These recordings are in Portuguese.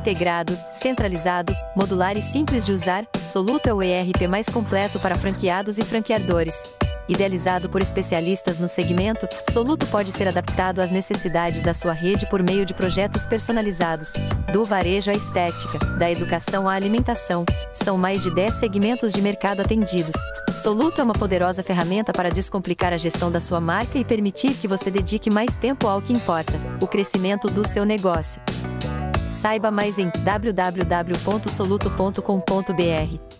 integrado, centralizado, modular e simples de usar, Soluto é o ERP mais completo para franqueados e franqueadores. Idealizado por especialistas no segmento, Soluto pode ser adaptado às necessidades da sua rede por meio de projetos personalizados. Do varejo à estética, da educação à alimentação, são mais de 10 segmentos de mercado atendidos. Soluto é uma poderosa ferramenta para descomplicar a gestão da sua marca e permitir que você dedique mais tempo ao que importa, o crescimento do seu negócio. Saiba mais em www.soluto.com.br.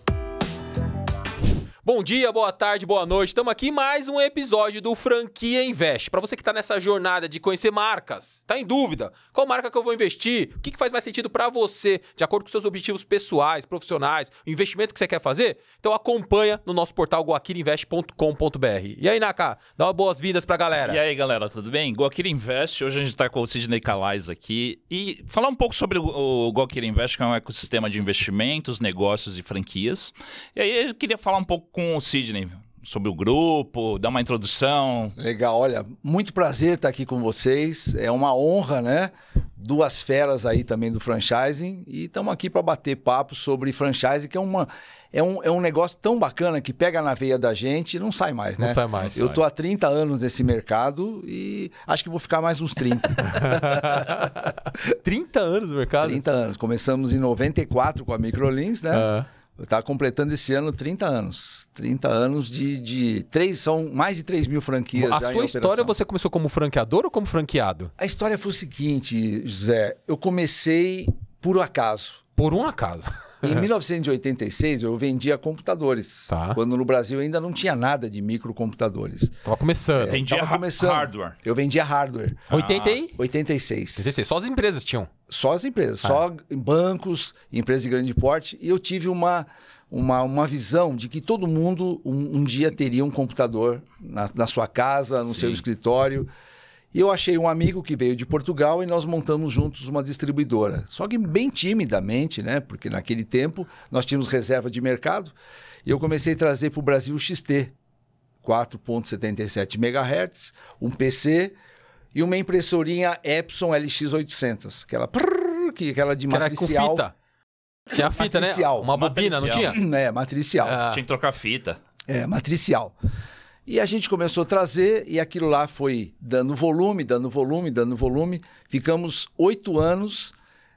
Bom dia, boa tarde, boa noite. Estamos aqui em mais um episódio do Franquia Invest. Para você que está nessa jornada de conhecer marcas, está em dúvida, qual marca que eu vou investir? O que faz mais sentido para você, de acordo com seus objetivos pessoais, profissionais, o investimento que você quer fazer? Então acompanha no nosso portal goaquirinvest.com.br. E aí, Naka, dá uma boas-vindas para a galera. E aí, galera, tudo bem? Goakira Invest, hoje a gente está com o Sidney Calais aqui e falar um pouco sobre o Goakira Invest, que é um ecossistema de investimentos, negócios e franquias. E aí eu queria falar um pouco com o Sidney sobre o grupo, dar uma introdução. Legal, olha, muito prazer estar aqui com vocês, é uma honra, né? Duas feras aí também do franchising e estamos aqui para bater papo sobre franchising, que é um negócio tão bacana que pega na veia da gente e não sai mais, né? Não sai mais. Eu tô há 30 anos nesse mercado e acho que vou ficar mais uns 30. 30 anos no mercado? 30 anos. Começamos em 94 com a Microlins, né? Está completando esse ano 30 anos. 30 anos são mais de 3 mil franquias. A sua história, você começou como franqueador ou como franqueado? A história foi o seguinte, José. Eu comecei por acaso. Por um acaso. Em 1986, eu vendia computadores. Tá. Quando no Brasil ainda não tinha nada de microcomputadores. Tava começando. Vendia hardware. Eu vendia hardware. 86. Só as empresas tinham. Só as empresas. Só bancos, empresas de grande porte. E eu tive uma visão de que todo mundo um dia teria um computador na sua casa, no seu escritório. E eu achei um amigo que veio de Portugal e nós montamos juntos uma distribuidora. Só que bem timidamente, né? Porque naquele tempo nós tínhamos reserva de mercado. E eu comecei a trazer para o Brasil o XT, 4.77 MHz, um PC e uma impressorinha Epson LX800, aquela de matricial. Era com fita. Tinha fita, matricial. Né? Uma bobina, Matricial. não tinha? É, matricial. Tinha que trocar fita. É, matricial. E a gente começou a trazer e aquilo lá foi dando volume. Ficamos 8 anos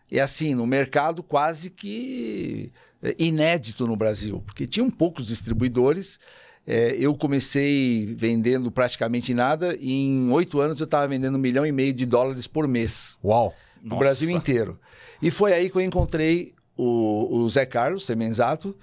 e assim, no mercado quase que inédito no Brasil, porque tinham poucos distribuidores. Eu comecei vendendo praticamente nada e em 8 anos eu estava vendendo $1,5 milhão por mês. Uau! No Brasil inteiro. E foi aí que eu encontrei o Zé Carlos Semenzato.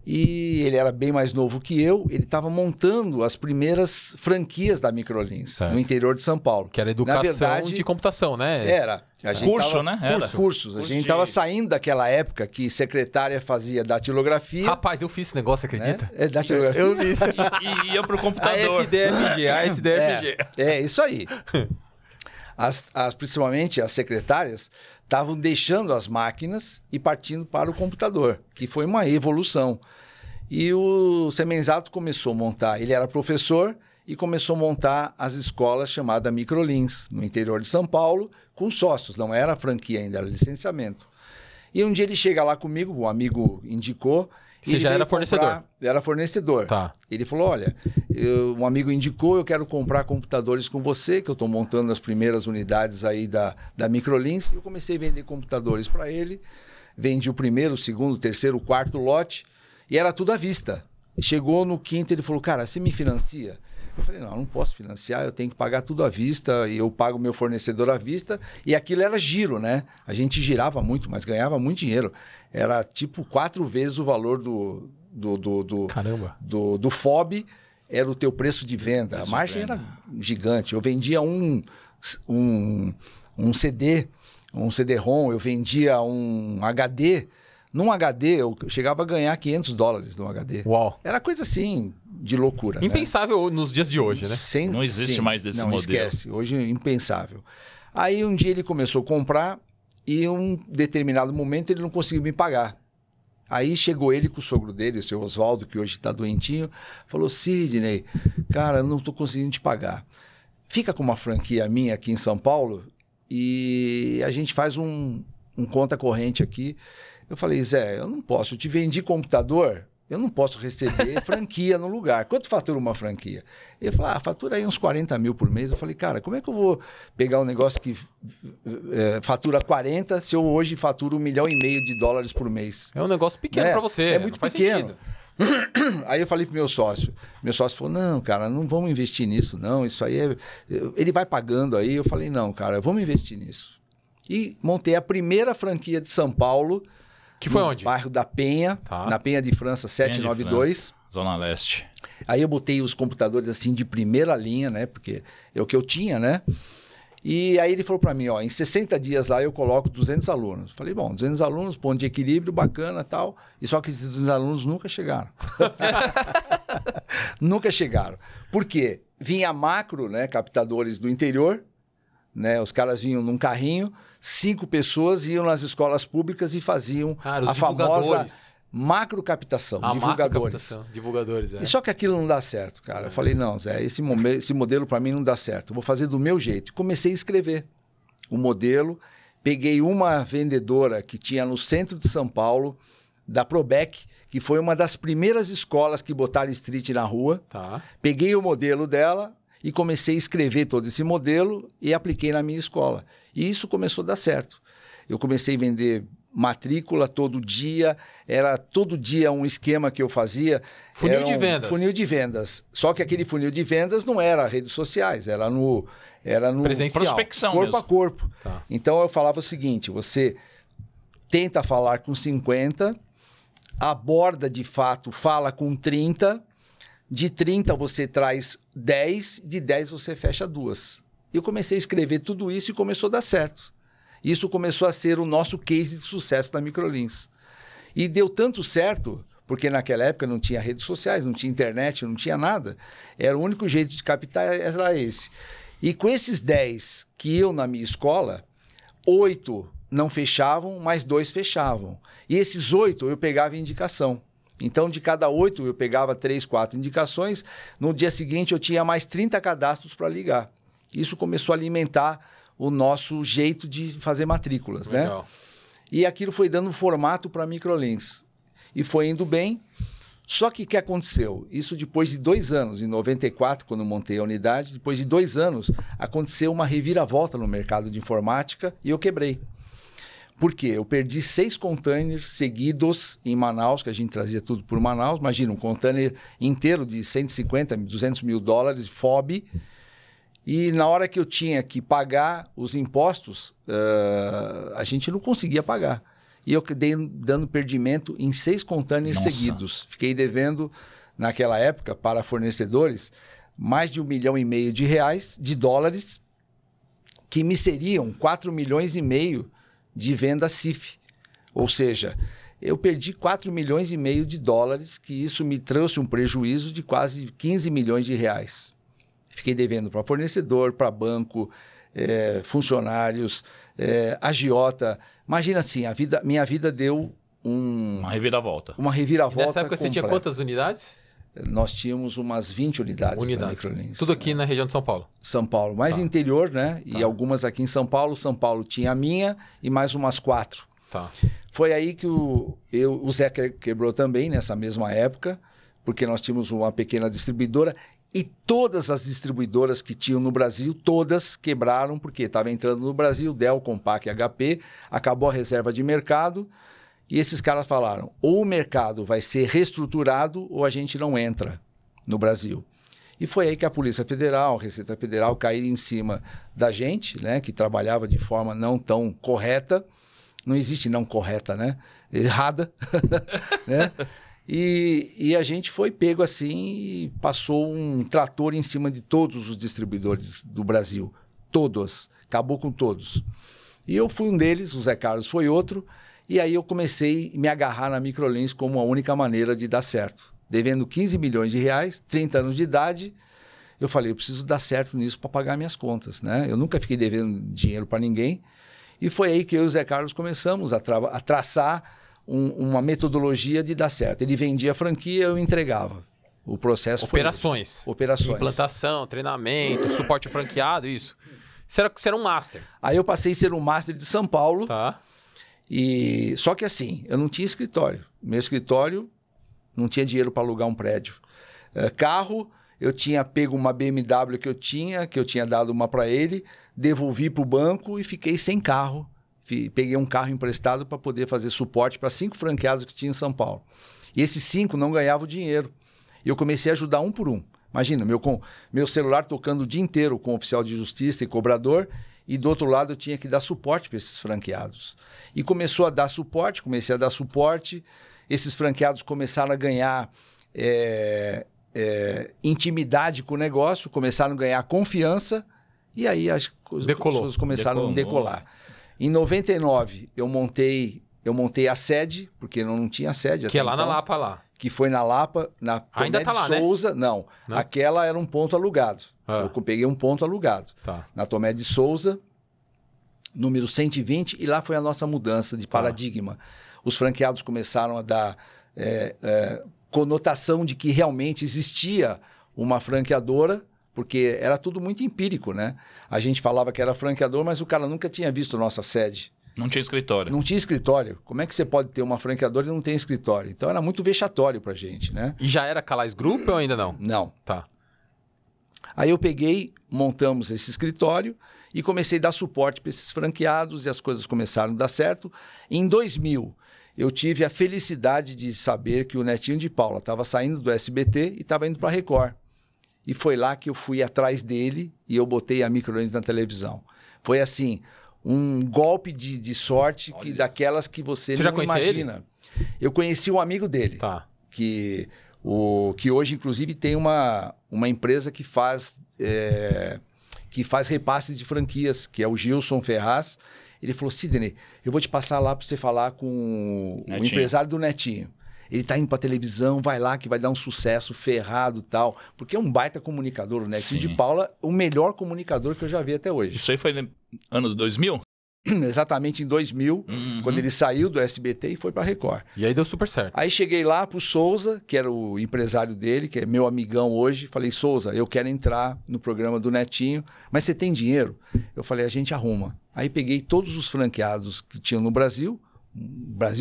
E ele era bem mais novo que eu, ele estava montando as primeiras franquias da Microlins, no interior de São Paulo. Que era educação de computação, né? Era. Curso, né? Cursos. A gente estava saindo daquela época que secretária fazia datilografia. Rapaz, eu fiz esse negócio, você acredita? É datilografia. Eu vi isso. E ia pro computador. A SDFG. É isso aí. Principalmente as secretárias estavam deixando as máquinas e partindo para o computador, que foi uma evolução. E o Semenzato começou a montar, ele era professor e começou a montar as escolas chamadas Microlins, no interior de São Paulo, com sócios, não era franquia ainda, era licenciamento. E um dia ele chega lá comigo, um amigo indicou. Você já era fornecedor? Era fornecedor. Tá. Ele falou, olha, um amigo indicou, eu quero comprar computadores com você, que eu estou montando as primeiras unidades aí da Microlins. Eu comecei a vender computadores para ele, vendi o primeiro, o segundo, o terceiro, o quarto lote, e era tudo à vista. Chegou no quinto, ele falou, cara, você me financia? Eu falei, não posso financiar, eu tenho que pagar tudo à vista, e eu pago meu fornecedor à vista, e aquilo era giro, né? A gente girava muito, mas ganhava muito dinheiro. Era tipo 4 vezes o valor Caramba. do FOB, era o teu preço de venda. A margem era gigante. Eu vendia um CD, um CD-ROM, eu vendia um HD. Num HD, eu chegava a ganhar $500 num HD. Uau. Era coisa assim, de loucura. Impensável, né? Nos dias de hoje, né? Não existe mais desse modelo. Esquece. Hoje é impensável. Aí um dia ele começou a comprar e em um determinado momento ele não conseguiu me pagar. Aí chegou ele com o sogro dele, o seu Oswaldo, que hoje está doentinho, falou, Sidney, cara, não estou conseguindo te pagar. Fica com uma franquia minha aqui em São Paulo e a gente faz um um conta corrente aqui. Eu falei, Zé, eu não posso, eu te vendi computador, eu não posso receber franquia no lugar. Quanto fatura uma franquia? Ele falou, fatura aí uns 40 mil por mês. Eu falei, cara, como é que eu vou pegar um negócio que fatura 40 se eu hoje faturo $1,5 milhão por mês? É um negócio pequeno para você. É muito pequeno. Aí eu falei pro meu sócio falou, não, cara, não vamos investir nisso, não, isso aí ele vai pagando aí. Eu falei, não, cara, vamos investir nisso. E montei a primeira franquia de São Paulo. Que foi onde? No bairro da Penha, na Penha de França 792. Zona Leste. Aí eu botei os computadores assim de primeira linha, né, porque é o que eu tinha, né. E aí ele falou para mim, em 60 dias lá eu coloco 200 alunos. Falei, bom, 200 alunos, ponto de equilíbrio, bacana e tal. E só que esses 200 alunos nunca chegaram. Nunca chegaram. Por quê? Vinha macro, né, captadores do interior, né, os caras vinham num carrinho, 5 pessoas iam nas escolas públicas e faziam a famosa macro captação, divulgadores. E só que aquilo não dá certo, cara. Eu falei, não, Zé, esse modelo para mim não dá certo. Eu vou fazer do meu jeito. Comecei a escrever o modelo. Peguei uma vendedora que tinha no centro de São Paulo, da Probec, que foi uma das primeiras escolas que botaram street na rua. Tá. Peguei o modelo dela e comecei a escrever todo esse modelo e apliquei na minha escola. E isso começou a dar certo. Eu comecei a vender matrícula todo dia, era todo dia um esquema que eu fazia. Funil de vendas. Funil de vendas. Só que aquele funil de vendas não era redes sociais, era no presencial. Prospecção corpo mesmo. A corpo. Tá. Então eu falava o seguinte, você tenta falar com 50, aborda de fato, fala com 30, de 30 você traz 10, de 10 você fecha 2. Eu comecei a escrever tudo isso e começou a dar certo. Isso começou a ser o nosso case de sucesso da Microlins. E deu tanto certo, porque naquela época não tinha redes sociais, não tinha internet, não tinha nada. Era o único jeito de captar era esse. E com esses 10 que eu na minha escola, 8 não fechavam, mas 2 fechavam. E esses 8 eu pegava indicação. Então, de cada 8 eu pegava 3, 4 indicações. No dia seguinte eu tinha mais 30 cadastros para ligar. Isso começou a alimentar o nosso jeito de fazer matrículas, Legal. né? E aquilo foi dando formato para a Microlins. E foi indo bem. Só que o que aconteceu? Isso depois de 2 anos, em 94, quando eu montei a unidade, depois de 2 anos, aconteceu uma reviravolta no mercado de informática e eu quebrei. Por quê? Eu perdi 6 containers seguidos em Manaus, que a gente trazia tudo por Manaus. Imagina, um container inteiro de 150, 200 mil dólares, FOB. E na hora que eu tinha que pagar os impostos, a gente não conseguia pagar. E eu dei dando perdimento em 6 containers seguidos. Fiquei devendo, naquela época, para fornecedores, mais de $1,5 milhão de dólares, que me seriam 4,5 milhões de venda CIF. Ou seja, eu perdi 4,5 milhões de dólares, que isso me trouxe um prejuízo de quase 15 milhões de reais. Fiquei devendo para fornecedor, para banco, funcionários, agiota. Imagina assim, minha vida deu uma reviravolta. Uma reviravolta. Nessa época completa. Você tinha quantas unidades? Nós tínhamos umas 20 unidades da Microlins. Tudo aqui na região de São Paulo? São Paulo, mais interior, né? E algumas aqui em São Paulo. São Paulo tinha a minha e mais umas 4. Tá. Foi aí que o Zé quebrou também, nessa mesma época, porque nós tínhamos uma pequena distribuidora. E todas as distribuidoras que tinham no Brasil, todas quebraram, porque estava entrando no Brasil, Dell, Compaq e HP, acabou a reserva de mercado, e esses caras falaram, ou o mercado vai ser reestruturado, ou a gente não entra no Brasil. E foi aí que a Polícia Federal, a Receita Federal caíram em cima da gente, né, que trabalhava de forma não tão correta, não existe não correta, né, errada, né? E a gente foi pego assim e passou um trator em cima de todos os distribuidores do Brasil. Todos. Acabou com todos. E eu fui um deles, o Zé Carlos foi outro. E aí eu comecei a me agarrar na Microlins como a única maneira de dar certo. Devendo 15 milhões de reais, 30 anos de idade, eu falei, eu preciso dar certo nisso para pagar minhas contas, né? Eu nunca fiquei devendo dinheiro para ninguém. E foi aí que eu e o Zé Carlos começamos a traçar uma metodologia de dar certo. Ele vendia a franquia, eu entregava. O processo Operações. Foi Operações. Implantação, treinamento, suporte franqueado, isso. Você era um master. Aí eu passei a ser um master de São Paulo. Tá. Só que assim, eu não tinha escritório. Meu escritório não tinha dinheiro para alugar um prédio. Carro, eu tinha pego uma BMW que eu tinha dado uma para ele, devolvi para o banco e fiquei sem carro. Peguei um carro emprestado para poder fazer suporte para 5 franqueados que tinha em São Paulo. E esses 5 não ganhavam dinheiro. E eu comecei a ajudar um por um. Imagina, meu celular tocando o dia inteiro com oficial de justiça e cobrador, e do outro lado eu tinha que dar suporte para esses franqueados. E começou a dar suporte, comecei a dar suporte, esses franqueados começaram a ganhar intimidade com o negócio, começaram a ganhar confiança, e aí as coisas começaram a decolar. Em 99, eu montei a sede, porque não tinha sede. Que é lá na Lapa, lá. Que foi na Lapa, na Ainda Tomé tá lá, de Souza. né? Não, aquela era um ponto alugado. Eu peguei um ponto alugado. Tá. Na Tomé de Souza, número 120, e lá foi a nossa mudança de paradigma. Os franqueados começaram a dar conotação de que realmente existia uma franqueadora, porque era tudo muito empírico, né? A gente falava que era franqueador, mas o cara nunca tinha visto nossa sede. Não tinha escritório. Não tinha escritório. Como é que você pode ter uma franqueadora e não tem escritório? Então era muito vexatório pra gente, né? E já era Calais Group ou ainda não? Não. Tá. Aí eu peguei, montamos esse escritório e comecei a dar suporte para esses franqueados e as coisas começaram a dar certo. Em 2000, eu tive a felicidade de saber que o Netinho de Paula estava saindo do SBT e estava indo para a Record. E foi lá que eu fui atrás dele e eu botei a Microlins na televisão. Foi assim, um golpe de sorte daquelas que você já não conhecia imagina. Ele? Eu conheci um amigo dele, Tá. que hoje, inclusive, tem uma empresa que faz repasses de franquias, que é o Gilson Ferraz. Ele falou, Sidney, eu vou te passar lá para você falar com o empresário do Netinho. Ele tá indo pra televisão, vai lá que vai dar um sucesso ferrado e tal. Porque é um baita comunicador, o Netinho de Paula, o melhor comunicador que eu já vi até hoje. Isso aí foi no ano de 2000? Exatamente em 2000, quando ele saiu do SBT e foi pra Record. E aí deu super certo. Aí cheguei lá pro Souza, que era o empresário dele, que é meu amigão hoje. Falei, Souza, eu quero entrar no programa do Netinho, mas você tem dinheiro? Eu falei, a gente arruma. Aí peguei todos os franqueados que tinham no Brasil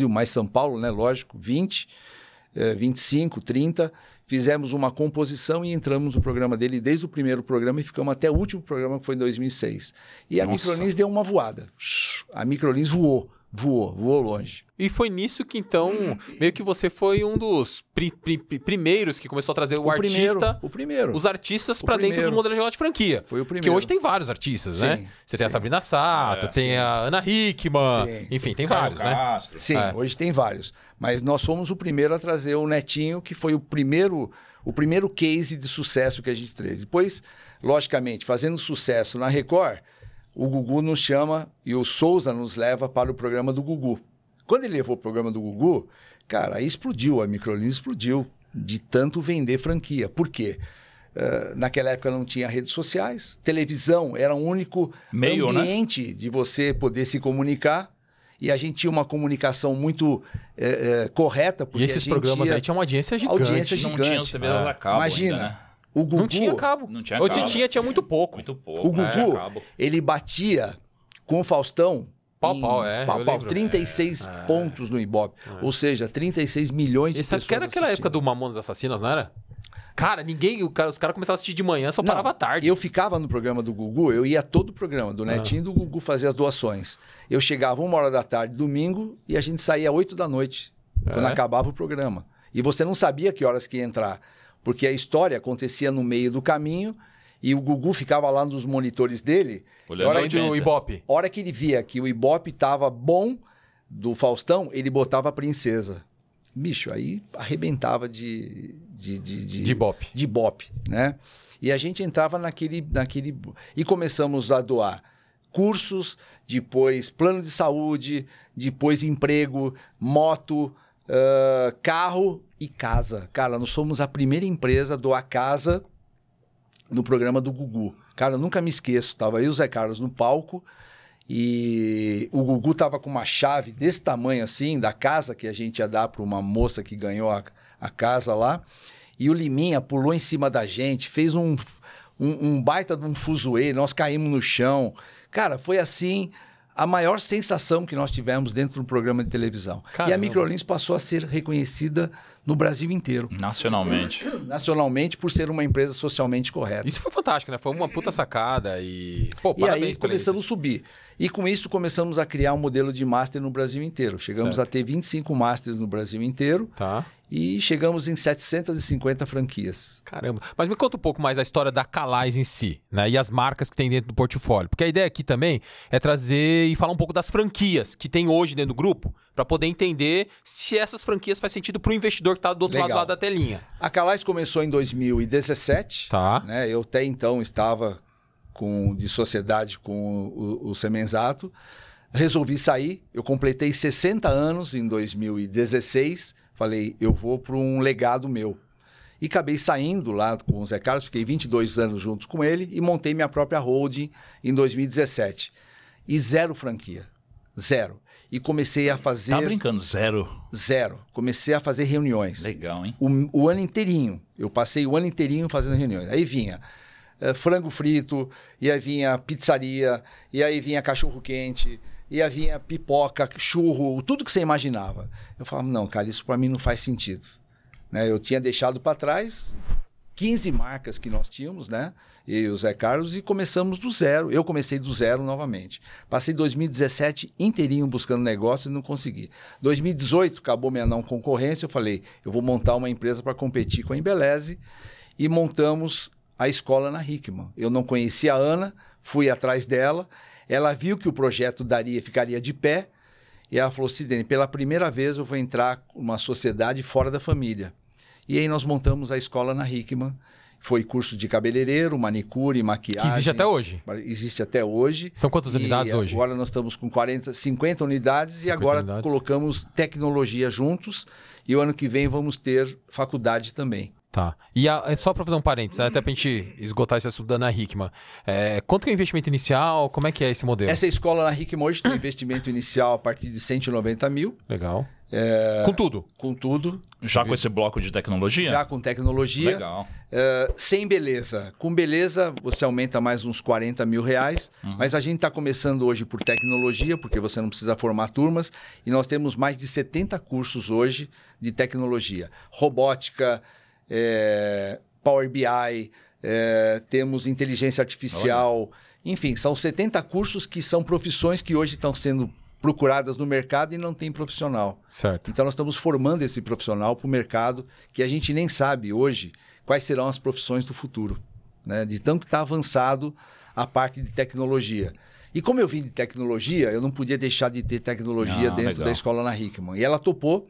mais São Paulo, né? Lógico, 20, 25, 30. Fizemos uma composição e entramos no programa dele desde o primeiro programa e ficamos até o último programa, que foi em 2006. E a Microlins deu uma voada. A Microlins voou longe. E foi nisso que, então, meio que você foi um dos primeiros que começou a trazer o primeiro. Os artistas pra dentro do modelo de negócio de franquia. Foi o primeiro. Que hoje tem vários artistas, né? Você tem a Sabrina Sato, tem a Ana Hickman, enfim, tem vários, né? Sim, hoje tem vários. Mas nós fomos o primeiro a trazer o Netinho, que foi o primeiro case de sucesso que a gente fez. Depois, logicamente, fazendo sucesso na Record, o Gugu nos chama e o Souza nos leva para o programa do Gugu. Quando ele levou o programa do Gugu, cara, aí explodiu, a Microlins explodiu de tanto vender franquia. Por quê? Naquela época não tinha redes sociais, televisão era o único ambiente, né, de você poder se comunicar, e a gente tinha uma comunicação muito correta. Porque e esses programas aí tinham uma audiência gigante. Não tinha os TVs a cabo. Imagina. Ainda, né? O Gugu, não tinha cabo. Não tinha Ou cabo. tinha muito pouco. Muito pouco. O Gugu, ele batia com o Faustão pau, 36 pontos no Ibope. Ou seja, 36 milhões de pessoas. Que era aquela época do Mamonas Assassinas, não era? Cara, os caras começavam a assistir de manhã, só parava à tarde. Eu ficava no programa do Gugu, eu ia todo o programa do Netinho e do Gugu fazer as doações. Eu chegava 1h domingo, e a gente saía 8h, quando acabava o programa. E você não sabia que horas que ia entrar, porque a história acontecia no meio do caminho, e o Gugu ficava lá nos monitores dele. Olhando o Ibope. A hora que ele via que o Ibope tava bom do Faustão, ele botava a princesa. Bicho, aí arrebentava de Ibope. De Ibope, né? E a gente entrava naquele... E começamos a doar cursos, depois plano de saúde, depois emprego, moto, carro e casa. Cara, nós somos a primeira empresa a doar casa no programa do Gugu. Cara, eu nunca me esqueço. Tava aí o Zé Carlos no palco e o Gugu tava com uma chave desse tamanho assim, da casa que a gente ia dar para uma moça que ganhou a casa lá. E o Liminha pulou em cima da gente, fez um baita de um fuzuê, nós caímos no chão. Cara, foi assim, a maior sensação que nós tivemos dentro do programa de televisão. Caramba. E a Microlins passou a ser reconhecida no Brasil inteiro. Nacionalmente. Nacionalmente, por ser uma empresa socialmente correta. Isso foi fantástico, né? Foi uma puta sacada e... Pô, E parabéns aí pela começamos isso. a subir. E com isso começamos a criar um modelo de master no Brasil inteiro. Chegamos Certo. a ter 25 masters no Brasil inteiro Tá. e chegamos em 750 franquias. Caramba. Mas me conta um pouco mais a história da Calais em si, né? E as marcas que tem dentro do portfólio. Porque a ideia aqui também é trazer e falar um pouco das franquias que tem hoje dentro do grupo, para poder entender se essas franquias fazem sentido para o investidor que está do outro Legal. lado da telinha. A Calais começou em 2017. Tá. Né? Eu até então estava de sociedade com o Semenzato. Resolvi sair. Eu completei 60 anos em 2016. Falei, eu vou para um legado meu. E acabei saindo lá com o Zé Carlos. Fiquei 22 anos junto com ele e montei minha própria holding em 2017. E zero franquia. Zero. E comecei a fazer... Tá brincando, zero. Zero. Comecei a fazer reuniões. Legal, hein? O ano inteirinho. Eu passei o ano inteirinho fazendo reuniões. Aí vinha frango frito, e aí vinha pizzaria, e aí vinha cachorro quente, e aí vinha pipoca, churro, tudo que você imaginava. Eu falava, não, cara, isso para mim não faz sentido. Né? Eu tinha deixado para trás 15 marcas que nós tínhamos, né? Eu e o Zé Carlos, e começamos do zero. Eu comecei do zero novamente. Passei 2017 inteirinho buscando negócio e não consegui. 2018, acabou minha não concorrência, eu falei, eu vou montar uma empresa para competir com a Embeleze, e montamos a escola na Hickman. Eu não conhecia a Ana, fui atrás dela, ela viu que o projeto ficaria de pé, e ela falou, Sidney, pela primeira vez eu vou entrar numa sociedade fora da família. E aí nós montamos a escola na Hickman. Foi curso de cabeleireiro, manicure, maquiagem. Que existe até hoje. Existe até hoje. São quantas unidades hoje? Agora nós estamos com 50 unidades 50 e agora unidades. colocamos tecnologia juntos. E o ano que vem vamos ter faculdade também. Tá. E só para fazer um parênteses, né? Até pra gente esgotar esse assunto da Ana Hickman. Quanto que é o investimento inicial? Como é que é esse modelo? Essa escola na Hickman hoje tem um investimento inicial a partir de 190 mil. Legal. Com tudo? Com tudo. Já com esse bloco de tecnologia? Já com tecnologia. Legal. Sem beleza. Com beleza, você aumenta mais uns 40 mil reais. Mas a gente está começando hoje por tecnologia, porque você não precisa formar turmas. E nós temos mais de 70 cursos hoje de tecnologia. Robótica, Power BI, temos inteligência artificial. Olha. Enfim, são 70 cursos que são profissões que hoje estão sendo procuradas no mercado e não tem profissional. Certo. Então nós estamos formando esse profissional para o mercado que a gente nem sabe hoje quais serão as profissões do futuro, né? De tanto que está avançado a parte de tecnologia. E como eu vim de tecnologia, eu não podia deixar de ter tecnologia dentro legal. da escola na Hickman. E ela topou.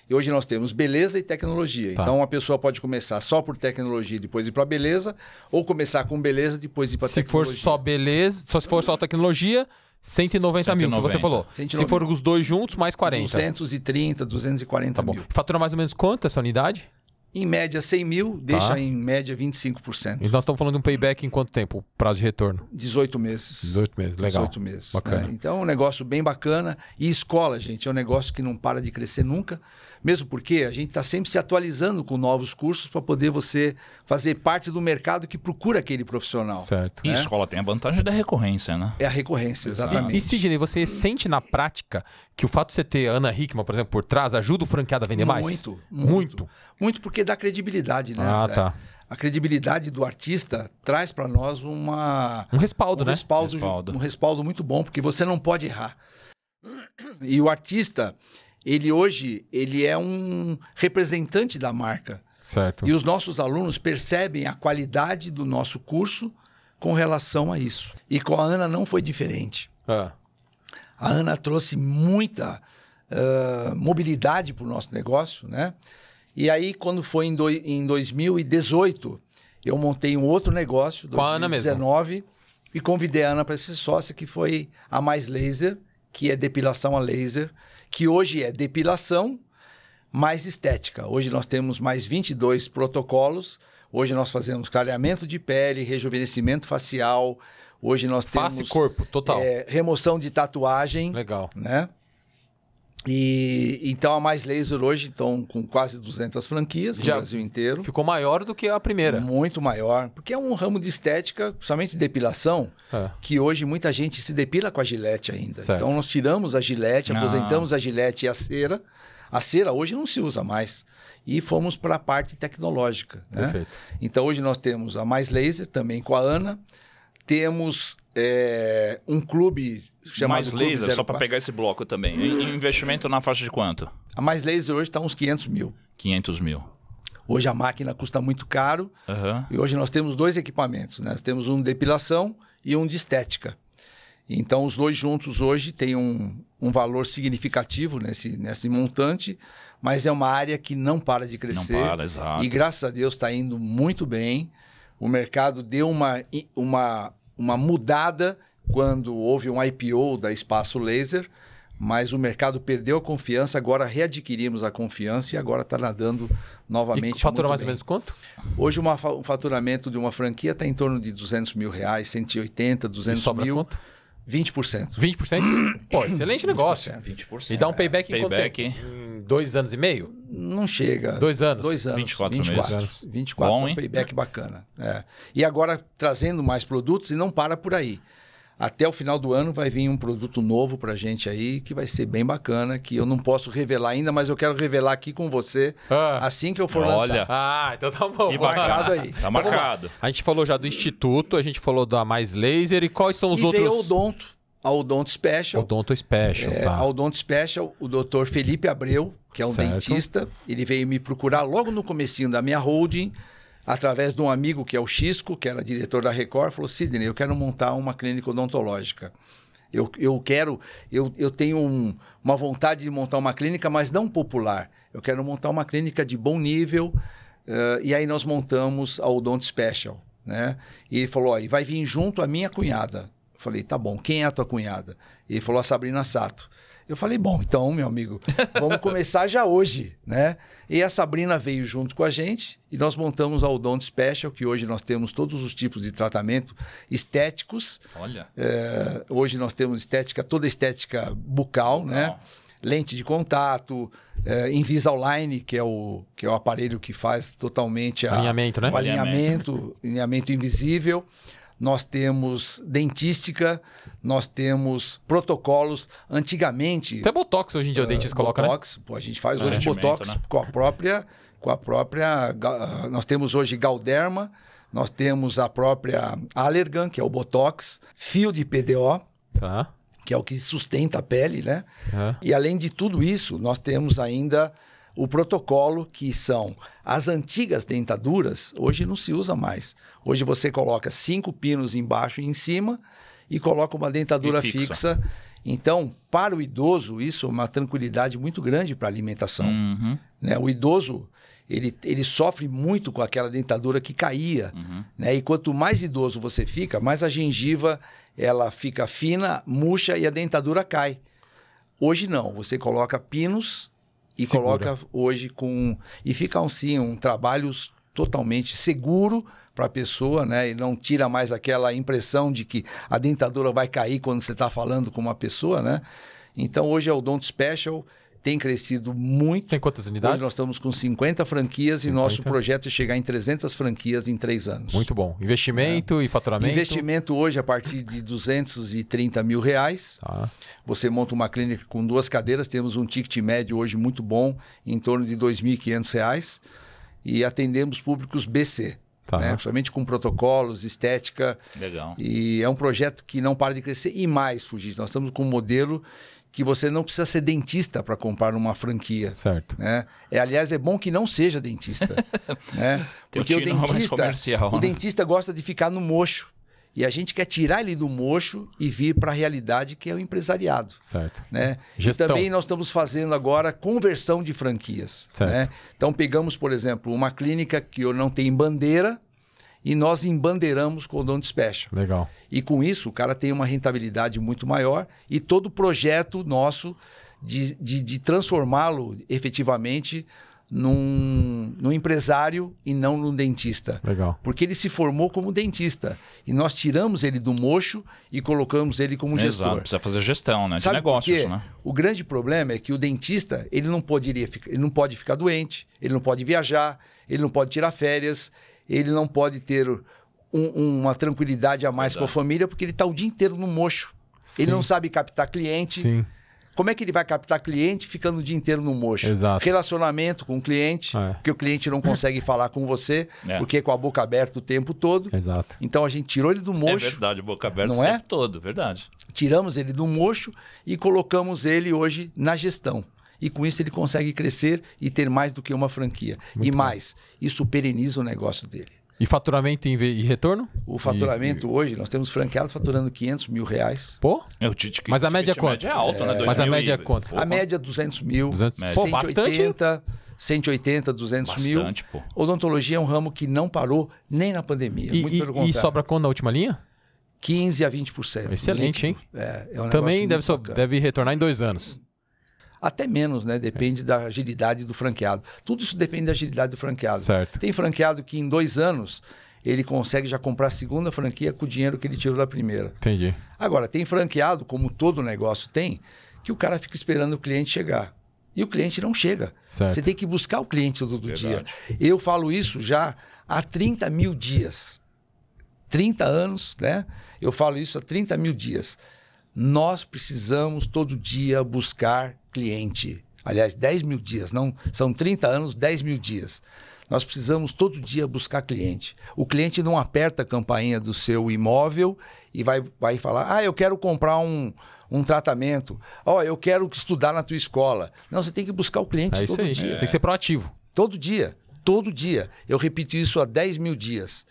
E hoje nós temos beleza e tecnologia. Tá. Então uma pessoa pode começar só por tecnologia e depois ir para beleza, ou começar com beleza e depois ir para tecnologia. Se for só beleza, se for só tecnologia, 190 mil, que você falou. 190. Se for os dois juntos, mais 40. 230, 240 Tá bom. mil. Fatura mais ou menos quanto essa unidade? Em média 100 mil, deixa em média 25%. E nós estamos falando de um payback em quanto tempo? Prazo de retorno? 18 meses. 18 meses, legal. 18 meses. Bacana. Né? Então é um negócio bem bacana. E escola, gente, é um negócio que não para de crescer nunca. Mesmo porque a gente está sempre se atualizando com novos cursos para poder você fazer parte do mercado que procura aquele profissional. Certo. E a escola tem a vantagem da recorrência, né? É a recorrência, exatamente. E Sidney, você sente na prática que o fato de você ter a Ana Hickman, por exemplo, por trás, ajuda o franqueado a vender mais? Muito. Muito porque dá credibilidade, né? Ah, tá. A credibilidade do artista traz para nós um respaldo, né? Um respaldo muito bom, porque você não pode errar. E o artista, ele é um representante da marca. Certo. E os nossos alunos percebem a qualidade do nosso curso com relação a isso. E com a Ana não foi diferente. Ah. A Ana trouxe muita mobilidade para o nosso negócio, né? E aí, quando foi em 2018, eu montei um outro negócio, com a Ana mesmo. 2019, e convidei a Ana para ser sócia, que foi a Mais Laser, que é depilação a laser, que hoje é depilação mais estética. Hoje nós temos mais 22 protocolos. Hoje nós fazemos clareamento de pele, rejuvenescimento facial. Hoje nós temos... Face e corpo, total. Remoção de tatuagem. Legal. Né? E então a Mais Laser hoje estão com quase 200 franquias no Brasil inteiro. Ficou maior do que a primeira. Muito maior, porque é um ramo de estética, principalmente depilação, que hoje muita gente se depila com a Gillette ainda. Certo. Então nós tiramos a Gillette, aposentamos a Gillette e a cera. A cera hoje não se usa mais. E fomos para a parte tecnológica. Né? Perfeito. Então hoje nós temos a Mais Laser, também com a Ana. Temos um clube chamado Mais Clube Laser, só 04. para pegar esse bloco também. Investimento na faixa de quanto? A Mais Laser hoje está uns 500 mil. 500 mil. Hoje a máquina custa muito caro. Uhum. E hoje nós temos 2 equipamentos. Né? Nós temos um de depilação e um de estética. Então os 2 juntos hoje têm um valor significativo nesse montante, mas é uma área que não para de crescer. Não para, exato. E graças a Deus está indo muito bem. O mercado deu uma mudada quando houve um IPO da Espaço Laser, mas o mercado perdeu a confiança, agora readquirimos a confiança e agora está nadando novamente. E fatura mais bem. ou menos quanto? Hoje um faturamento de uma franquia está em torno de R$200 mil, 180, 200 E sobra mil. quanto? 20%. 20%? Pô, excelente negócio. 20%. E dá um payback em quanto Payback. tempo? Em 2 anos e meio? Não chega. 2 anos? 2 anos. 24 meses. 24 Bom, é um hein? payback bacana. E agora trazendo mais produtos e não para por aí. Até o final do ano vai vir um produto novo pra gente aí, que vai ser bem bacana, que eu não posso revelar ainda, mas eu quero revelar aqui com você assim que eu for Olha. lançar. Ah, então tá bom. Que Marcado bacana. aí. Tá marcado. A gente falou já do Instituto, a gente falou da Mais Laser e quais são os E outros... veio a Odonto Special. Odonto Special, tá. A Odonto Special, o Dr. Felipe Abreu, que é um Certo. dentista, ele veio me procurar logo no comecinho da minha holding, através de um amigo que é o Xisco, que era diretor da Record, falou: Sidney, eu quero montar uma clínica odontológica. Eu tenho uma vontade de montar uma clínica, mas não popular. Eu quero montar uma clínica de bom nível. E aí nós montamos a Odonto Special. Né? E ele falou: e vai vir junto a minha cunhada. Eu falei: tá bom, quem é a tua cunhada? Ele falou: a Sabrina Sato. Eu falei: bom, então, meu amigo, vamos começar já hoje, né? E a Sabrina veio junto com a gente e nós montamos a Odonto Special, que hoje nós temos todos os tipos de tratamento estéticos. Olha. Hoje nós temos toda estética bucal, né? Lente de contato, Invisalign, que é o aparelho que faz totalmente Alinhamento, né? o alinhamento invisível. Nós temos dentística, nós temos protocolos. Antigamente... Até Botox hoje em dia o dentista coloca, né? Botox, pô, a gente faz hoje Sentimento, Botox, né? com a própria... Nós temos hoje Galderma, nós temos a própria Allergan, que é o Botox, fio de PDO, Tá. que é o que sustenta a pele, né? Uhum. E além de tudo isso, nós temos ainda o protocolo, que são as antigas dentaduras, hoje não se usa mais. Hoje você coloca 5 pinos embaixo e em cima e coloca uma dentadura E fixa. fixa. Então, para o idoso, isso é uma tranquilidade muito grande para a alimentação. Uhum. Né? O idoso, ele sofre muito com aquela dentadura que caía. Né? E quanto mais idoso você fica, mais a gengiva ela fica fina, murcha e a dentadura cai. Hoje não, você coloca pinos e Segura. coloca hoje com... E fica assim, um trabalho totalmente seguro para a pessoa, né? E não tira mais aquela impressão de que a dentadura vai cair quando você está falando com uma pessoa, né? Então hoje a Odonto Special tem crescido muito. Tem quantas unidades? Hoje nós estamos com 50 franquias e nosso projeto é chegar em 300 franquias em 3 anos. Muito bom. Investimento e faturamento? Investimento hoje a partir de R$230 mil. Tá. Você monta uma clínica com 2 cadeiras, temos um ticket médio hoje muito bom, em torno de R$2.500, e atendemos públicos BC, Tá. né? Principalmente com protocolos, estética. Legal. E é um projeto que não para de crescer. E mais, Fugito, nós estamos com um modelo que você não precisa ser dentista para comprar uma franquia. Certo. Né? Aliás, é bom que não seja dentista. Né? Tem Porque um tino mais comercial, o né? dentista gosta de ficar no mocho. E a gente quer tirar ele do mocho e vir para a realidade que é o empresariado. Certo. Né? Gestão. E também nós estamos fazendo agora conversão de franquias. Certo. Né? Então pegamos, por exemplo, uma clínica que não tem bandeira e nós embandeiramos com o Odonto Special. Legal. E com isso o cara tem uma rentabilidade muito maior e todo o projeto nosso de transformá-lo efetivamente num empresário e não num dentista. Legal. Porque ele se formou como dentista. E nós tiramos ele do mocho e colocamos ele como gestor. Exato, precisa fazer gestão, né? De Sabe por quê? negócios, né? O grande problema é que o dentista, ele não pode ficar doente, ele não pode viajar, ele não pode tirar férias, ele não pode ter uma tranquilidade a mais com a família, porque ele está o dia inteiro no mocho. Sim. Ele não sabe captar cliente. Sim. Como é que ele vai captar cliente ficando o dia inteiro no mocho? Exato. Relacionamento com o cliente, porque o cliente não consegue falar com você, porque é com a boca aberta o tempo todo. Exato. Então a gente tirou ele do mocho. É verdade, boca aberta não o é? tempo todo, verdade. Tiramos ele do mocho e colocamos ele hoje na gestão. E com isso ele consegue crescer e ter mais do que uma franquia. Muito e bom. mais, isso pereniza o negócio dele. E faturamento e retorno? O faturamento hoje, nós temos franqueados faturando R$500 mil. Pô, É, mas a média é quanto? média é alta, né? Mas a 2000 média é e- quanto? Porra. A média é 200 mil, 200. Pô, bastante. 180, 200 mil. Bastante, pô. Odontologia é um ramo que não parou nem na pandemia. Muito pelo E contrário. sobra quando na última linha? 15 a 20%. Excelente, líquido. É um Também negócio muito bacana. deve retornar em 2 anos. Até menos, né? Depende da agilidade do franqueado. Tudo isso depende da agilidade do franqueado. Certo. Tem franqueado que em 2 anos ele consegue já comprar a segunda franquia com o dinheiro que ele tirou da primeira. Entendi. Agora, tem franqueado, como todo negócio tem, que o cara fica esperando o cliente chegar. E o cliente não chega. Certo. Você tem que buscar o cliente todo dia. Verdade. Eu falo isso já há 30 mil dias. 30 anos, né? Eu falo isso há 30 mil dias. Nós precisamos todo dia buscar cliente. Aliás, 10 mil dias. Não, são 30 anos, 10 mil dias. Nós precisamos todo dia buscar cliente. O cliente não aperta a campainha do seu imóvel e vai falar, eu quero comprar um tratamento. Eu quero estudar na tua escola. Não, você tem que buscar o cliente É isso todo aí. dia. Tem que ser proativo. Todo dia. Todo dia. Eu repito isso há 10 mil dias.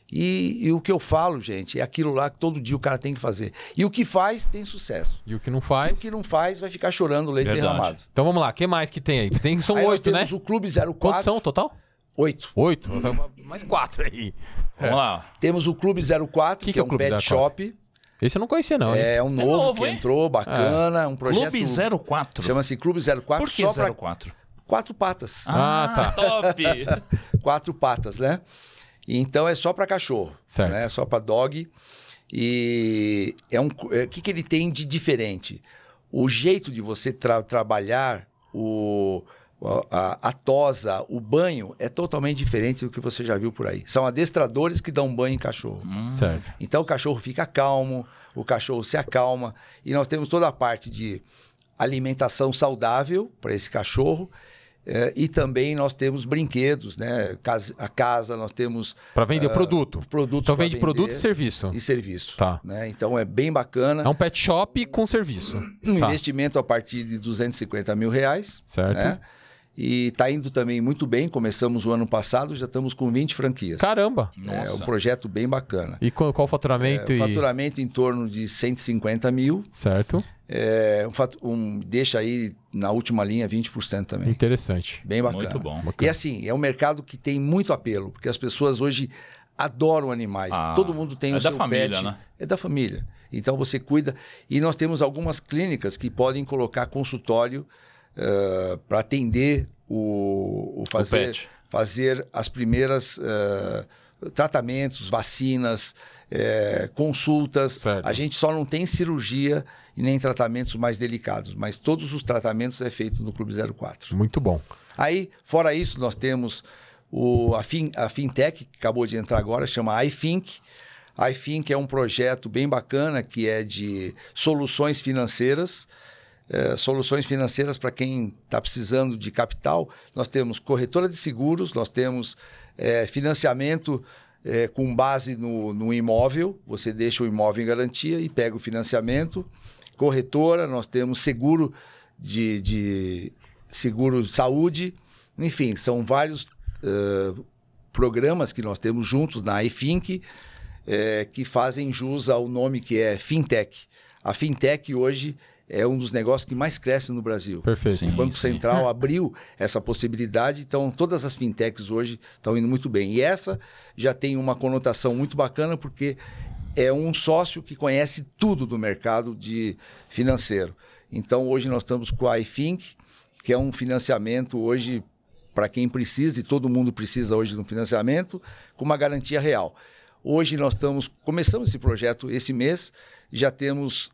E o que eu falo, gente, é aquilo lá que todo dia o cara tem que fazer. E o que faz, tem sucesso. E o que não E faz... o que não faz, vai ficar chorando leite Verdade. derramado. Então vamos lá, o que mais que tem aí? São Aí nós 8, né? temos o Clube 04. Quantos são o total? 8. 8. Mais 4 aí. Vamos lá. Temos o Clube 04, Que que é um é o Clube pet 04? shop. Esse eu não conhecia não, hein? É um novo, novo, que hein? entrou, bacana. Um projeto... Clube 04. Chama-se Clube 04. Por que só pra 04? 4 patas. Ah, tá. Top! 4 patas, né? Então é só para cachorro. Certo. Né? É só para dog. E o que ele tem de diferente? O jeito de você trabalhar a tosa, o banho, é totalmente diferente do que você já viu por aí. São adestradores que dão banho em cachorro. Certo. Então o cachorro fica calmo, o cachorro se acalma. E nós temos toda a parte de alimentação saudável para esse cachorro. E também nós temos brinquedos, né? A casa, nós temos... Para vender produto. Produtos Então pra vende produto e vender serviço. e serviço. Tá. Né? Então é bem bacana. É um pet shop com serviço. Um Tá. investimento a partir de R$250 mil. Certo. Né? E está indo também muito bem. Começamos o ano passado, já estamos com 20 franquias. Caramba. É um Nossa. projeto bem bacana. E qual o faturamento? Faturamento em torno de 150 mil. Certo. Deixa aí na última linha 20% também. Interessante. Bem bacana. Muito bom. E assim, é um mercado que tem muito apelo, porque as pessoas hoje adoram animais. Todo mundo tem o seu da família, pet. né? É da família. Então você cuida. E nós temos algumas clínicas que podem colocar consultório para atender pet. fazer as primeiras tratamentos, vacinas, consultas. Certo. A gente só não tem cirurgia e nem tratamentos mais delicados, mas todos os tratamentos é feito no Clube 04. Muito bom. Aí, fora isso, nós temos a Fintech, que acabou de entrar agora, chama iFink. A iFink é um projeto bem bacana que é de soluções financeiras. Soluções financeiras para quem está precisando de capital. Nós temos corretora de seguros, nós temos financiamento com base no imóvel. Você deixa o imóvel em garantia e pega o financiamento. Corretora, nós temos seguro de seguro de saúde. Enfim, são vários programas que nós temos juntos na iFink que fazem jus ao nome que é Fintech. A Fintech hoje é um dos negócios que mais cresce no Brasil. Perfeito. Sim. O Banco Central abriu essa possibilidade, então todas as fintechs hoje estão indo muito bem. E essa já tem uma conotação muito bacana, porque é um sócio que conhece tudo do mercado financeiro. Então hoje nós estamos com a iFink, que é um financiamento hoje para quem precisa, e todo mundo precisa hoje no financiamento, com uma garantia real. Hoje nós começamos esse projeto esse mês, já temos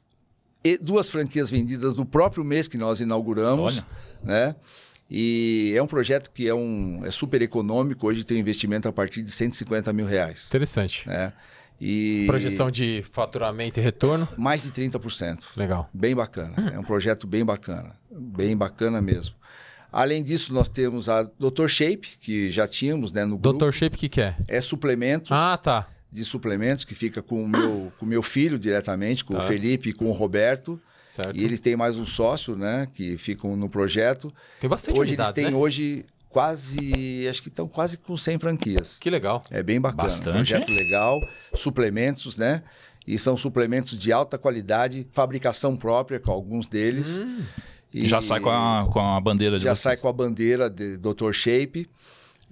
2 franquias vendidas no próprio mês que nós inauguramos. Olha. Né? E é um projeto que é super econômico, hoje tem um investimento a partir de R$150 mil. Interessante. Né? E Projeção de faturamento e retorno? mais de 30%. Legal. Bem bacana. É um projeto bem bacana mesmo. Além disso, nós temos a Dr. Shape, que já tínhamos, né, no grupo. Dr. Shape, o que é? É suplementos. Ah, tá. De suplementos, que fica com o meu filho diretamente, com o Felipe e com o Roberto. Certo. E ele tem mais um sócio, né, que ficam no projeto. Tem bastante Hoje unidades, eles têm né? hoje acho que estão quase com 100 franquias. Que legal. É bem bacana. Bastante, Projeto legal, suplementos, né? E são suplementos de alta qualidade, fabricação própria com alguns deles. E Já sai com a bandeira de já vocês. sai com a bandeira de Dr. Shape.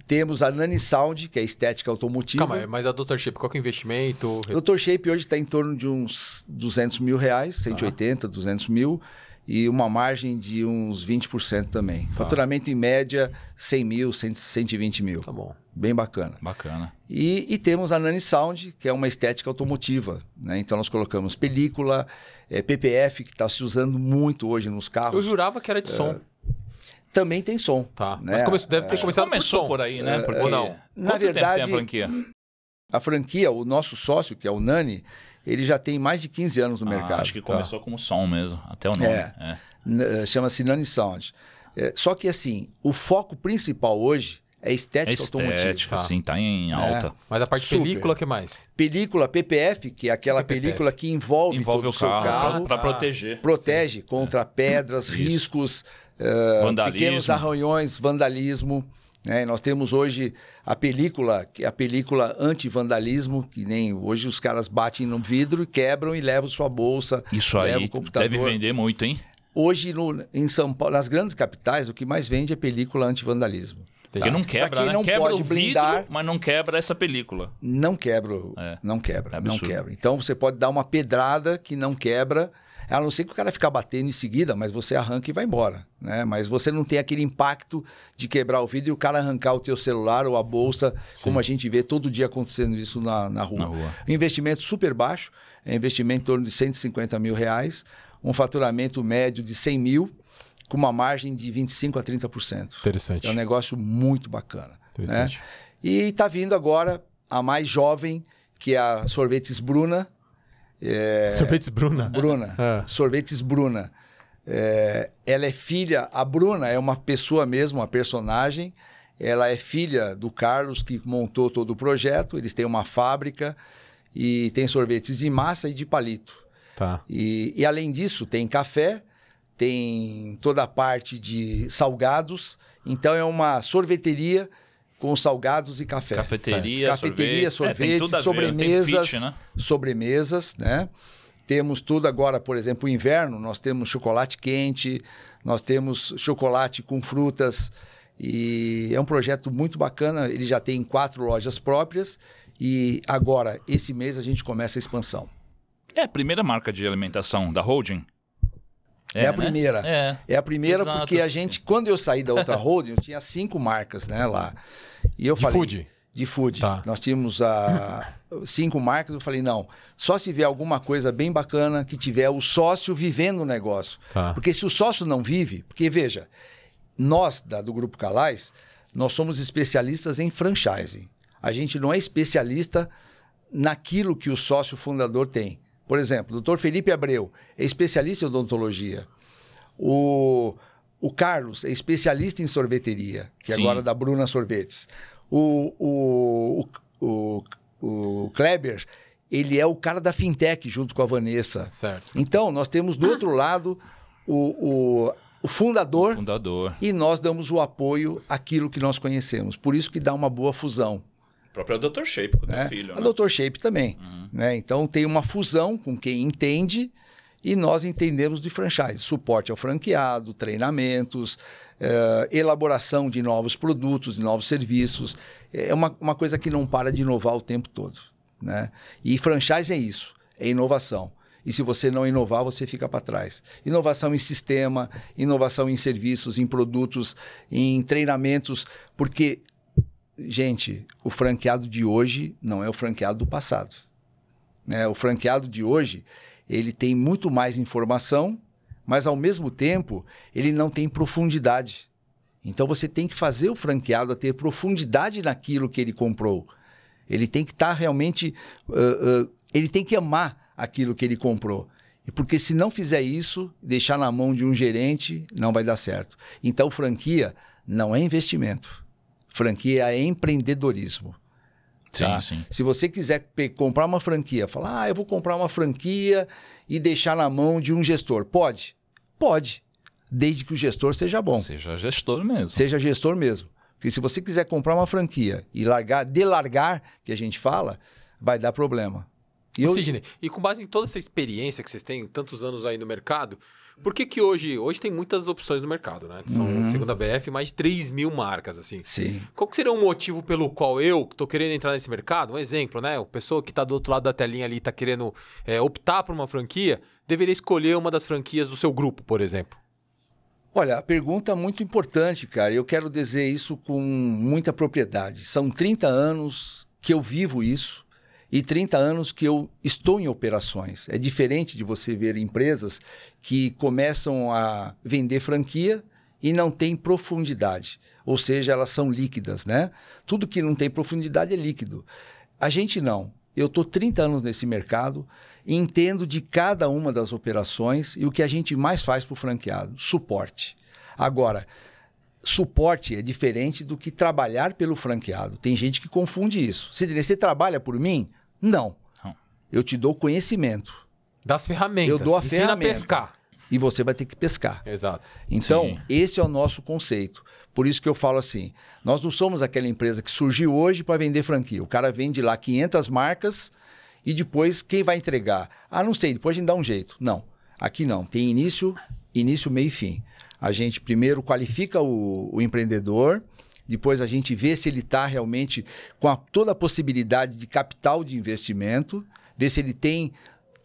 Temos a Nani Sound, que é estética automotiva. Calma, mas a Dr. Shape, qual que é o investimento? Dr. Shape hoje está em torno de uns R$200 mil, 180, 200 mil, e uma margem de uns 20% também. Faturamento em média, 100 mil, 120 mil. Tá bom. Bem bacana. Bacana. E temos a Nani Sound, que é uma estética automotiva. Né? Então nós colocamos película, PPF, que está se usando muito hoje nos carros. Eu jurava que era de som. Também tem som. Tá. Né? Mas deve ter começado Começou por som. por aí, né? Porque... ou não? Na Quanto tempo verdade, tem a franquia? a franquia, o nosso sócio, que é o Nani, ele já tem mais de 15 anos no mercado. Acho que começou como som mesmo, até o nome. Chama-se Nani Sound. Só que assim, o foco principal hoje é estética automotiva. Estética, sim, tá em alta. Mas a parte de Super. película, o que mais? Película PPF, que é aquela O que é PPF? película que envolve todo Envolve o seu carro, carro. para proteger. Protege contra pedras, riscos, Vandalismo. pequenos arranhões, vandalismo. Né? Nós temos hoje a película, que é a película anti-vandalismo, que nem hoje os caras batem no vidro e quebram e levam sua bolsa, Isso levam aí o computador. deve vender muito, hein? Hoje, em São Paulo, nas grandes capitais, o que mais vende é película anti-vandalismo. Porque não Pra quebra, quem né? não Quebra pode o vidro, blindar, mas não quebra essa película. não quebra, É. não quebra, É não absurdo. quebra. Então você pode dar uma pedrada que não quebra, a não ser que o cara ficar batendo em seguida, mas você arranca e vai embora, né? Mas você não tem aquele impacto de quebrar o vidro e o cara arrancar o teu celular ou a bolsa, como a gente vê todo dia acontecendo isso na rua. Na rua. Investimento super baixo, é investimento em torno de R$150 mil, um faturamento médio de 100 mil, com uma margem de 25% a 30%. Interessante. É um negócio muito bacana. Interessante. Né? E está vindo agora a mais jovem, que é a Sorvetes Bruna. Sorvetes Bruna. Bruna. Sorvetes Bruna. Ela é filha... A Bruna é uma pessoa mesmo, uma personagem. Ela é filha do Carlos, que montou todo o projeto. Eles têm uma fábrica e tem sorvetes de massa e de palito. Tá. E além disso, tem café, tem toda a parte de salgados. Então, é uma sorveteria com salgados e café. Cafeteria, Cafeteria, tem tudo a sorvete, ver, tem sobremesas, fit, né? sobremesas, né? Temos tudo agora, por exemplo, o inverno, nós temos chocolate quente, nós temos chocolate com frutas, e é um projeto muito bacana. Ele já tem 4 lojas próprias, e agora, esse mês, a gente começa a expansão. É a primeira marca de alimentação da holding? É a né? primeira. É a primeira. Exato. Porque a gente, quando eu saí da outra holding, eu tinha 5 marcas, né, lá. E eu De falei, food? De food. Tá. Nós tínhamos 5 marcas, eu falei, não, só se vier alguma coisa bem bacana que tiver o sócio vivendo o negócio. Tá. Porque se o sócio não vive, porque veja, nós do Grupo Calais, nós somos especialistas em franchising. A gente não é especialista naquilo que o sócio fundador tem. Por exemplo, o Dr. Felipe Abreu é especialista em odontologia. O Carlos é especialista em sorveteria, que é Sim. agora da Bruna Sorvetes. O Kleber, ele é o cara da fintech junto com a Vanessa. Certo. Então, nós temos do outro lado o fundador, e nós damos o apoio àquilo que nós conhecemos. Por isso que dá uma boa fusão. O próprio Dr. Shape, com o Né? teu filho, A né? Dr. Shape também. Né? Então, tem uma fusão com quem entende e nós entendemos de franchise. Suporte ao franqueado, treinamentos, elaboração de novos produtos, de novos serviços. É uma coisa que não para de inovar o tempo todo. Né? E franchise é isso, é inovação. E se você não inovar, você fica para trás. Inovação em sistema, inovação em serviços, em produtos, em treinamentos. Porque, gente, o franqueado de hoje não é o franqueado do passado. Né? O franqueado de hoje, ele tem muito mais informação, mas, ao mesmo tempo, ele não tem profundidade. Então, você tem que fazer o franqueado a ter profundidade naquilo que ele comprou. Ele tem que estar realmente... ele tem que amar aquilo que ele comprou. E porque se não fizer isso, deixar na mão de um gerente, não vai dar certo. Então, franquia não é investimento. Franquia é empreendedorismo. Tá? Sim. Se você quiser comprar uma franquia, falar, eu vou comprar uma franquia e deixar na mão de um gestor. Pode? Pode. Desde que o gestor seja bom. Seja gestor mesmo. Seja gestor mesmo. Porque se você quiser comprar uma franquia e delargar, que a gente fala, vai dar problema. Sidney, e com base em toda essa experiência que vocês têm, tantos anos aí no mercado, por que hoje tem muitas opções no mercado, né? São, segundo a BF, mais de 3 mil marcas, assim. Sim. Qual que seria um motivo pelo qual eu, que estou querendo entrar nesse mercado, um exemplo, né? A pessoa que está do outro lado da telinha ali, está querendo optar por uma franquia, deveria escolher uma das franquias do seu grupo, por exemplo? Olha, a pergunta é muito importante, cara. Eu quero dizer isso com muita propriedade. São 30 anos que eu vivo isso. E 30 anos que eu estou em operações. É diferente de você ver empresas que começam a vender franquia e não tem profundidade. Ou seja, elas são líquidas, né? Tudo que não tem profundidade é líquido. A gente não. Eu estou 30 anos nesse mercado e entendo de cada uma das operações e o que a gente mais faz para o franqueado. Suporte. Agora, suporte é diferente do que trabalhar pelo franqueado. Tem gente que confunde isso. Sidney, você trabalha por mim? Não. Eu te dou conhecimento. Das ferramentas. Eu dou a Ensina ferramenta. a pescar. E você vai ter que pescar. Exato. Então, Sim. esse é o nosso conceito. Por isso que eu falo assim, nós não somos aquela empresa que surgiu hoje para vender franquia. O cara vende lá 500 marcas e depois quem vai entregar? Ah, não sei, depois a gente dá um jeito. Não, aqui não. Tem início, meio e fim. A gente primeiro qualifica o empreendedor, depois a gente vê se ele está realmente com toda a possibilidade de capital de investimento, vê se ele tem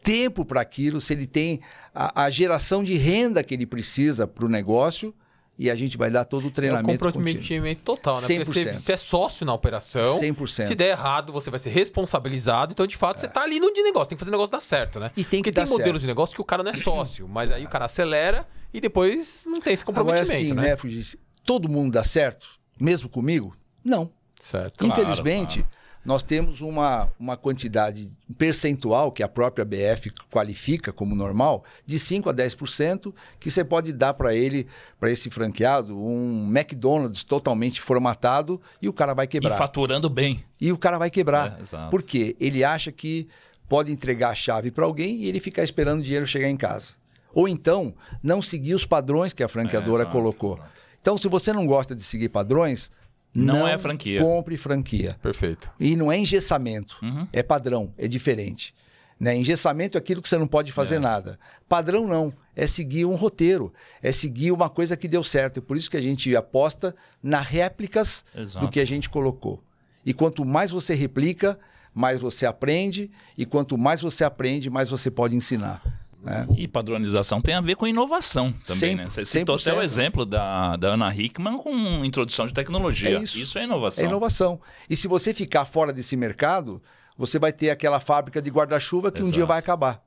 tempo para aquilo, se ele tem a geração de renda que ele precisa para o negócio, e a gente vai dar todo o treinamento contínuo. Comprometimento total, né? 100%. Porque você é sócio na operação. 100%. Se der errado, você vai ser responsabilizado. Então, de fato, você está ali no de negócio. Tem que fazer o negócio dar certo, né? E tem que Porque dar tem modelos certo. de negócio que o cara não é sócio. Mas aí o cara acelera e depois não tem esse comprometimento, Agora, assim, né? Fugis, todo mundo dá certo? Mesmo comigo? Não. Certo. Infelizmente, nós temos uma quantidade percentual que a própria BF qualifica como normal, de 5% a 10%, que você pode dar para ele, para esse franqueado, um McDonald's totalmente formatado e o cara vai E quebrar. faturando bem. E o cara vai quebrar. Exato. Por quê? Ele acha que pode entregar a chave para alguém e ele ficar esperando o dinheiro chegar em casa. Ou então, não seguir os padrões que a franqueadora Exato. colocou. Então, se você não gosta de seguir padrões, Não é franquia. Compre franquia. Perfeito. E não é engessamento, é padrão, é diferente. Né? Engessamento é aquilo que você não pode fazer nada. Padrão não, é seguir um roteiro, é seguir uma coisa que deu certo. É por isso que a gente aposta nas réplicas Exato. do que a gente colocou. E quanto mais você replica, mais você aprende. E quanto mais você aprende, mais você pode ensinar. Né? E padronização tem a ver com inovação também, né? Você citou até 100%. o exemplo da Ana Hickman com introdução de tecnologia. É isso. é inovação. É inovação. E se você ficar fora desse mercado, você vai ter aquela fábrica de guarda-chuva que um dia Exato. vai acabar.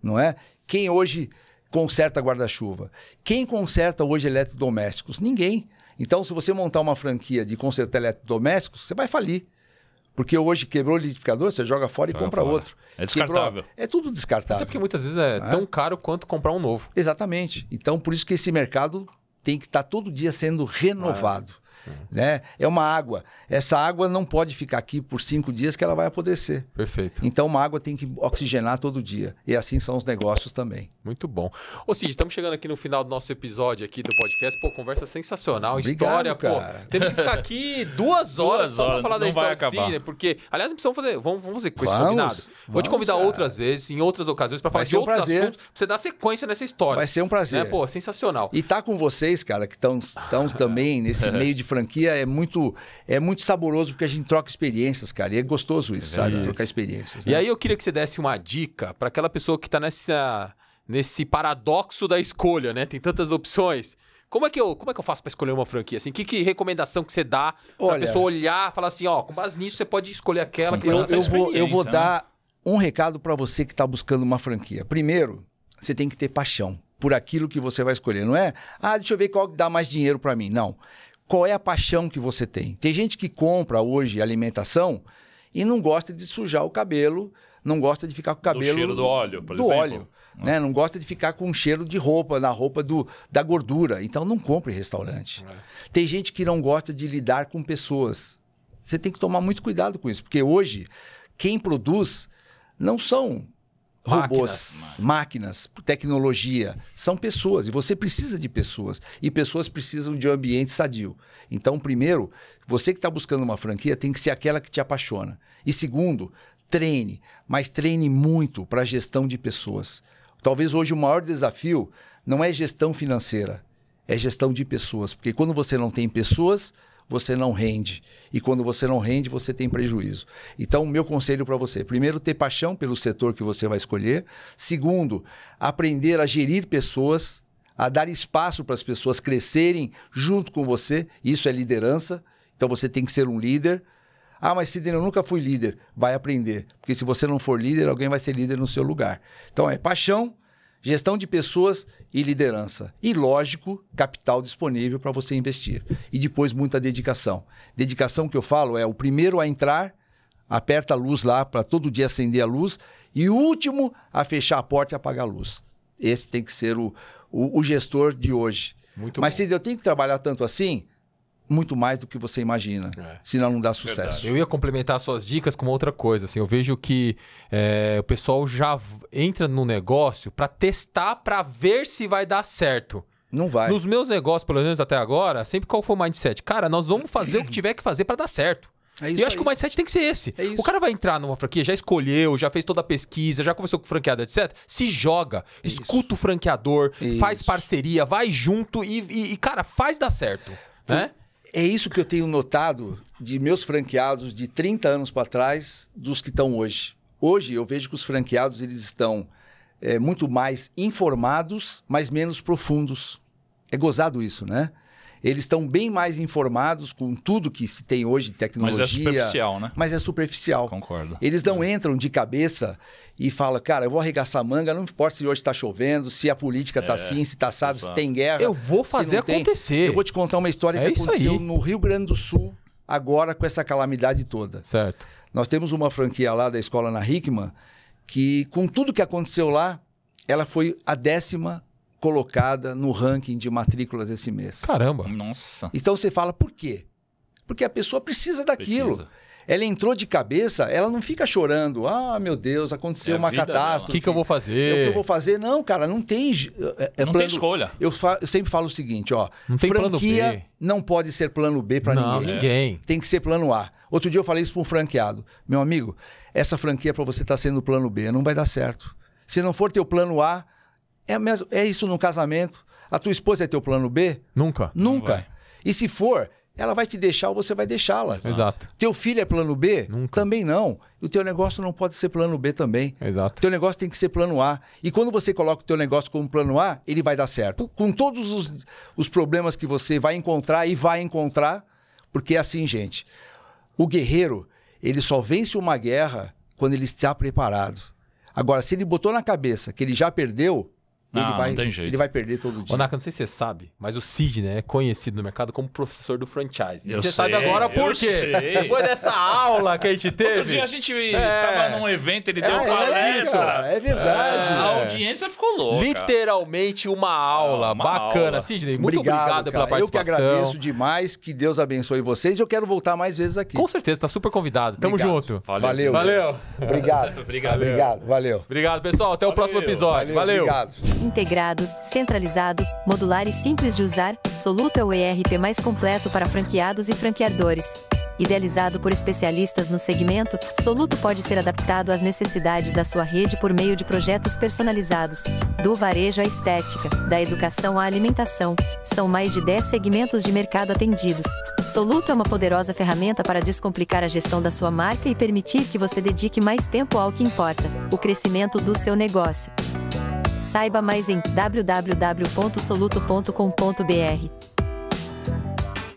Não é? Quem hoje conserta guarda-chuva? Quem conserta hoje eletrodomésticos? Ninguém. Então, se você montar uma franquia de consertar eletrodomésticos, você vai falir. Porque hoje quebrou o liquidificador, você joga fora e Joga compra fora. outro. É descartável. Quebrou, é tudo descartável. Até porque muitas vezes é tão caro quanto comprar um novo. Exatamente. Então, por isso que esse mercado tem que estar todo dia sendo renovado. Né? É uma água. Essa água não pode ficar aqui por 5 dias que ela vai apodrecer. Perfeito. Então, uma água tem que oxigenar todo dia. E assim são os negócios também. Muito bom. Ô Cid, estamos chegando aqui no final do nosso episódio aqui do podcast. Pô, conversa sensacional. Obrigado, História, cara. pô. Teve que ficar aqui 2 horas só pra falar da não vai história do acabar. Cid, porque, aliás, precisamos fazer, vamos fazer com esse Vamos, combinado. Vou te vamos, convidar cara. outras vezes, em outras ocasiões, pra falar Vai de ser um outros prazer. assuntos, pra você dar sequência nessa história. Vai ser um prazer. Né? Pô, sensacional. E tá com vocês, cara, que estão também nesse meio de franquia é muito saboroso, porque a gente troca experiências, cara. E é gostoso isso, sabe? Trocar experiências. E aí eu queria que você desse uma dica para aquela pessoa que tá nesse paradoxo da escolha, né? Tem tantas opções. Como é que eu faço para escolher uma franquia? Assim, que recomendação que você dá pra pessoa olhar e falar assim, ó, com base nisso você pode escolher aquela que eu vou dar um recado para você que tá buscando uma franquia. Primeiro, você tem que ter paixão por aquilo que você vai escolher. Não é, deixa eu ver qual que dá mais dinheiro para mim. Não. Qual é a paixão que você tem? Tem gente que compra hoje alimentação e não gosta de sujar o cabelo, não gosta de ficar com o cabelo... Do cheiro do óleo, por exemplo. Óleo, né? Não gosta de ficar com um cheiro de roupa, na roupa da gordura. Então, não compre em restaurante. Tem gente que não gosta de lidar com pessoas. Você tem que tomar muito cuidado com isso, porque hoje, quem produz não são robôs, máquinas, tecnologia. São pessoas, e você precisa de pessoas. E pessoas precisam de um ambiente sadio. Então, primeiro, você que está buscando uma franquia tem que ser aquela que te apaixona. E segundo, treine, mas treine muito para a gestão de pessoas. Talvez hoje o maior desafio não é gestão financeira, é gestão de pessoas. Porque quando você não tem pessoas, você não rende. E quando você não rende, você tem prejuízo. Então, o meu conselho para você, primeiro, ter paixão pelo setor que você vai escolher. Segundo, aprender a gerir pessoas, a dar espaço para as pessoas crescerem junto com você. Isso é liderança. Então, você tem que ser um líder. Mas Sidney, eu nunca fui líder. Vai aprender. Porque se você não for líder, alguém vai ser líder no seu lugar. Então, é paixão, gestão de pessoas e liderança. E, lógico, capital disponível para você investir. E depois, muita dedicação. Dedicação que eu falo é o primeiro a entrar, aperta a luz lá para todo dia acender a luz, e o último a fechar a porta e apagar a luz. Esse tem que ser o gestor de hoje. Mas, Sidney, eu tenho que trabalhar tanto assim? Muito mais do que você imagina, senão não dá sucesso. Verdade. Eu ia complementar suas dicas com uma outra coisa. Assim, eu vejo que o pessoal já entra no negócio para testar, para ver se vai dar certo. Não vai. Nos meus negócios, pelo menos até agora, sempre qual foi o mindset? Cara, nós vamos fazer o que tiver que fazer para dar certo. E eu acho que o mindset tem que ser esse. O cara vai entrar numa franquia, já escolheu, já fez toda a pesquisa, já conversou com o franqueado, etc. Se joga, escuta o franqueador, faz parceria, vai junto e, cara, faz dar certo. Né? É isso que eu tenho notado de meus franqueados de 30 anos para trás dos que estão hoje. Hoje eu vejo que os franqueados eles estão muito mais informados, mas menos profundos. É gozado isso, né? Eles estão bem mais informados com tudo que se tem hoje de tecnologia. Mas é superficial, né? Mas é superficial. Concordo. Eles não entram de cabeça e falam, cara, eu vou arregaçar a manga, não importa se hoje está chovendo, se a política está assim, se está assado, se tem guerra. Eu vou fazer acontecer. Eu vou te contar uma história que aconteceu no Rio Grande do Sul, agora com essa calamidade toda. Certo. Nós temos uma franquia lá da escola na Hickman, que com tudo que aconteceu lá, ela foi a 10ª colocada no ranking de matrículas esse mês. Caramba. Nossa. Então você fala, por quê? Porque a pessoa precisa daquilo. Ela entrou de cabeça, ela não fica chorando. Meu Deus, aconteceu uma catástrofe. O que eu vou fazer? O que eu vou fazer? Não, cara, não tem... não tem escolha. Eu sempre falo o seguinte, não tem franquia plano B. Não pode ser plano B para ninguém. Ninguém. Tem que ser plano A. Outro dia eu falei isso para um franqueado. Meu amigo, essa franquia para você estar sendo plano B, não vai dar certo. Se não for teu plano A, é isso no casamento. A tua esposa é teu plano B? Nunca. Nunca. E se for, ela vai te deixar ou você vai deixá-la. Exato. Teu filho é plano B? Nunca. Também não. E o teu negócio não pode ser plano B também. Exato. O teu negócio tem que ser plano A. E quando você coloca o teu negócio como plano A, ele vai dar certo. Com todos os problemas que você vai encontrar e vai encontrar, porque é assim, gente. O guerreiro, ele só vence uma guerra quando ele está preparado. Agora, se ele botou na cabeça que ele já perdeu, não tem jeito. Ele vai perder todo dia. Ô, Naka, não sei se você sabe, mas o Sidney é conhecido no mercado como professor do franchise. Eu você sei, sabe agora por quê? Depois dessa aula que a gente teve... Outro dia a gente tava num evento, ele deu palestra. É verdade. A audiência ficou louca. Literalmente uma aula bacana. Aula. Sidney, muito obrigado pela participação. Eu que agradeço demais, que Deus abençoe vocês. Eu quero voltar mais vezes aqui. Com certeza, tá super convidado. Tamo junto. Valeu. Obrigado. Obrigado. Valeu. Obrigado, pessoal. Até o próximo episódio. Valeu. Obrigado. Integrado, centralizado, modular e simples de usar, Soluto é o ERP mais completo para franqueados e franqueadores. Idealizado por especialistas no segmento, Soluto pode ser adaptado às necessidades da sua rede por meio de projetos personalizados. Do varejo à estética, da educação à alimentação, são mais de 10 segmentos de mercado atendidos. Soluto é uma poderosa ferramenta para descomplicar a gestão da sua marca e permitir que você dedique mais tempo ao que importa, o crescimento do seu negócio. Saiba mais em www.soluto.com.br.